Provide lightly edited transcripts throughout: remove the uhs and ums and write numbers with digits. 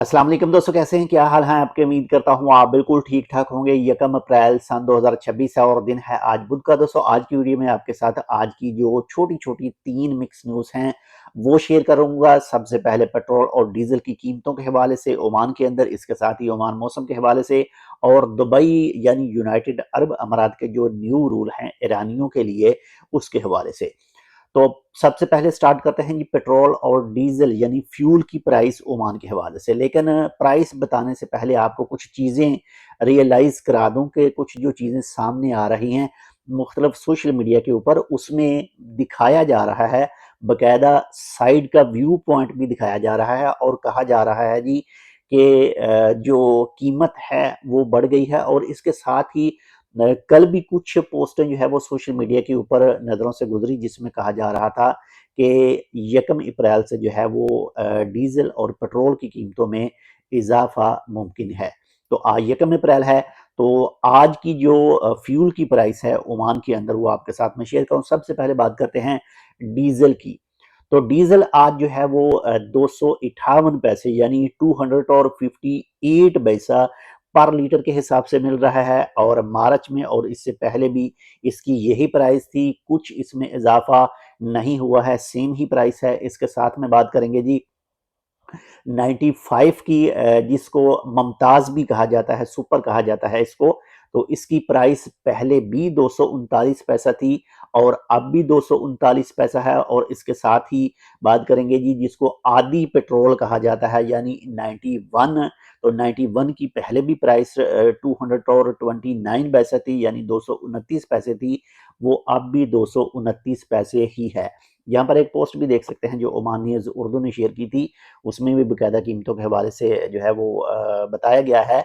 अस्सलाम वालेकुम दोस्तों, कैसे हैं? क्या हाल है आपके? उम्मीद करता हूँ आप बिल्कुल ठीक ठाक होंगे। 1 अप्रैल सन 2026 है और दिन है आज बुध का। दोस्तों आज की वीडियो में आपके साथ आज की जो छोटी छोटी 3 मिक्स न्यूज़ हैं वो शेयर करूंगा। सबसे पहले पेट्रोल और डीजल की कीमतों के हवाले से ओमान के अंदर, इसके साथ ही ओमान मौसम के हवाले से, और दुबई यानी यूनाइटेड अरब अमारात के जो न्यू रूल हैं ईरानियों के लिए उसके हवाले से। तो सबसे पहले स्टार्ट करते हैं जी पेट्रोल और डीजल यानी फ्यूल की प्राइस ओमान के हवाले से। लेकिन प्राइस बताने से पहले आपको कुछ चीज़ें रियलाइज करा दूं कि कुछ जो चीज़ें सामने आ रही हैं मुख्तलिफ सोशल मीडिया के ऊपर, उसमें दिखाया जा रहा है, बकायदा साइड का व्यू पॉइंट भी दिखाया जा रहा है और कहा जा रहा है जी कि जो कीमत है वो बढ़ गई है। और इसके साथ ही कल भी कुछ पोस्टें जो है वो सोशल मीडिया के ऊपर नज़रों से गुजरी जिसमें कहा जा रहा था कि 1 अप्रैल से जो है वो डीजल और पेट्रोल की कीमतों में इजाफा मुमकिन है। तो आज 1 अप्रैल है, तो आज की जो फ्यूल की प्राइस है ओमान के अंदर वो आपके साथ में शेयर करूँ। सबसे पहले बात करते हैं डीजल की। तो डीजल आज जो है वो 258 पैसे यानी 258 पैसा पर लीटर के हिसाब से मिल रहा है। और मार्च में और इससे पहले भी इसकी यही प्राइस थी, कुछ इसमें इजाफा नहीं हुआ है, सेम ही प्राइस है। इसके साथ में बात करेंगे जी 95 की, जिसको ममताज भी कहा जाता है, सुपर कहा जाता है इसको। तो इसकी प्राइस पहले भी 239 पैसा थी और अब भी 239 पैसा है। और इसके साथ ही बात करेंगे जी जिसको आदि पेट्रोल कहा जाता है यानी 91। तो 91 की पहले भी प्राइस 229 पैसा थी यानी 229 पैसे थी, वो अब भी 229 पैसे ही है। यहाँ पर एक पोस्ट भी देख सकते हैं जो ओमान न्यूज़ उर्दू ने शेयर की थी, उसमें भी बाकायदा कीमतों के हवाले से जो है वो बताया गया है।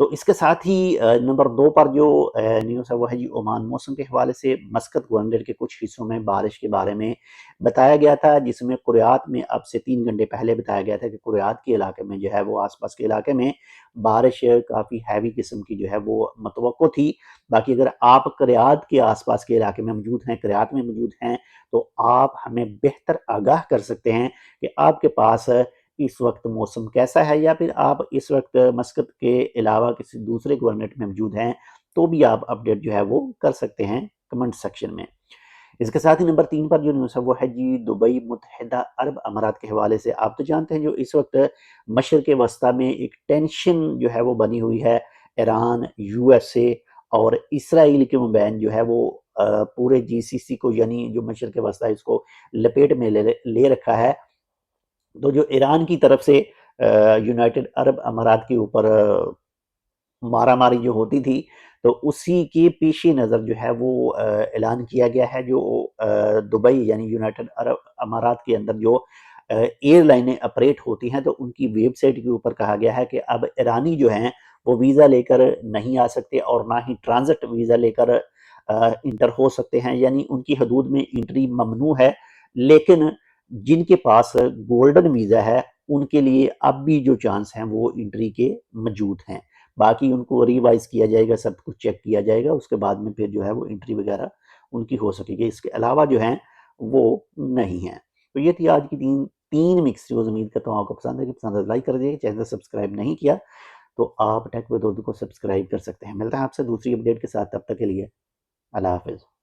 तो इसके साथ ही नंबर 2 पर जो न्यूज़ है वो है जी ओमान मौसम के हवाले से। मस्कत गवर्नर के कुछ हिस्सों में बारिश के बारे में बताया गया था, जिसमें कुरियात में अब से 3 घंटे पहले बताया गया था कि कुरियात के इलाके में जो है वो आसपास के इलाके में बारिश काफ़ी हैवी किस्म की जो है वो मतवक्को थी। बाकी अगर आप कुरियात के आसपास के इलाके में मौजूद हैं, कुरियात में मौजूद हैं, तो आप हमें बेहतर आगाह कर सकते हैं कि आपके पास इस वक्त मौसम कैसा है, या फिर आप इस वक्त मस्कत के अलावा किसी दूसरे गवर्नमेंट में मौजूद हैं तो भी आप अपडेट जो है वो कर सकते हैं कमेंट सेक्शन में। इसके साथ ही नंबर 3 पर जो न्यूज़ है वो है जी दुबई मुत्तहिदा अरब अमारात के हवाले से। आप तो जानते हैं जो इस वक्त मशरक़ वस्ता में एक टेंशन जो है वो बनी हुई है, ईरान, यूएसए और इसराइल के मबैन जो है वो पूरे जीसीसी को यानी जो मशरक़ वस्ता है इसको लपेट में ले रखा है। तो जो ईरान की तरफ से यूनाइटेड अरब अमारात के ऊपर मारामारी जो होती थी, तो उसी के पेश नज़र जो है वो ऐलान किया गया है। जो दुबई यानी यूनाइटेड अरब अमारात के अंदर जो एयरलाइनें ऑपरेट होती हैं, तो उनकी वेबसाइट के ऊपर कहा गया है कि अब ईरानी जो हैं वो वीज़ा लेकर नहीं आ सकते और ना ही ट्रांजिट वीज़ा लेकर इंटर हो सकते हैं, यानी उनकी हदूद में एंट्री ममनू है। लेकिन जिनके पास गोल्डन वीज़ा है उनके लिए अब भी जो चांस हैं वो एंट्री के मौजूद हैं। बाकी उनको रिवाइज किया जाएगा, सब कुछ चेक किया जाएगा, उसके बाद में फिर जो है वो एंट्री वगैरह उनकी हो सकेगी। इसके अलावा जो हैं वो नहीं है। तो ये थी आज की तीन तीन मिक्स न्यूज़। उम्मीद करता हूँ आपको पसंद है, कि पसंद है लाइक कर दीजिए, चैनल सब्सक्राइब नहीं किया तो आप टेक विद उर्दू को सब्सक्राइब कर सकते हैं। मिलता है आपसे दूसरी अपडेट के साथ, तब तक के लिए अल्लाह हाफिज़।